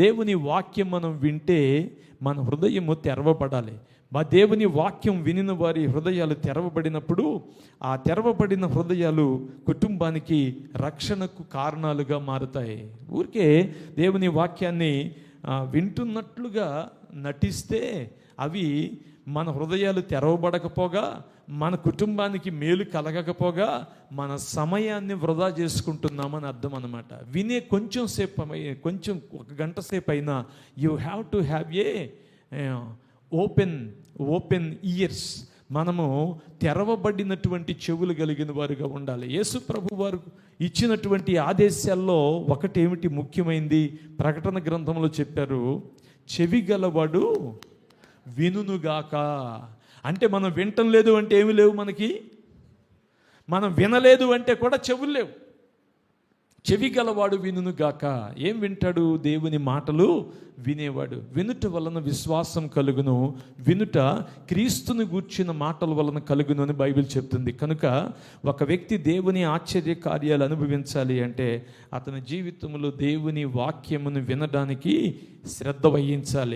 దేవుని వాక్యం మనం వింటే మన హృదయము తెరవబడాలి. మా దేవుని వాక్యం వినిన వారి హృదయాలు తెరవబడినప్పుడు ఆ తెరవబడిన హృదయాలు కుటుంబానికి రక్షణకు కారణాలుగా మారుతాయి. ఊరికే దేవుని వాక్యాన్ని వింటున్నట్లుగా నటిస్తే అవి మన హృదయాలు తెరవబడకపోగా, మన కుటుంబానికి మేలు కలగకపోగా మన సమయాన్ని వృధా చేసుకుంటున్నామని అర్థం అన్నమాట. వినే కొంచెం ఒక గంట సేపు అయినా you have to have a open years. మనము తెరవబడినటువంటి చెవులు కలిగిన వారుగా ఉండాలి. యేసు ప్రభు వారు ఇచ్చినటువంటి ఆదేశాల్లో ఒకటేమిటి ముఖ్యమైనది? ప్రకటన గ్రంథంలో చెప్పారు, చెవి గలవాడు వినుగాక. అంటే మనం వినటం లేదు అంటే ఏమి లేవు, మనకి మనం వినలేదు అంటే కూడా చెవులు లేవు. చెవి గలవాడు వినుగాక. ఏం వింటాడు? దేవుని మాటలు వినేవాడు. వినుట వలన విశ్వాసం కలుగును, వినుట క్రీస్తుని గూర్చిన మాటల వలన కలుగును అని బైబిల్ చెప్తుంది. కనుక ఒక వ్యక్తి దేవుని ఆశ్చర్య కార్యాలు అనుభవించాలి అంటే అతని జీవితంలో దేవుని వాక్యమును వినడానికి శ్రద్ధ వహించాలి.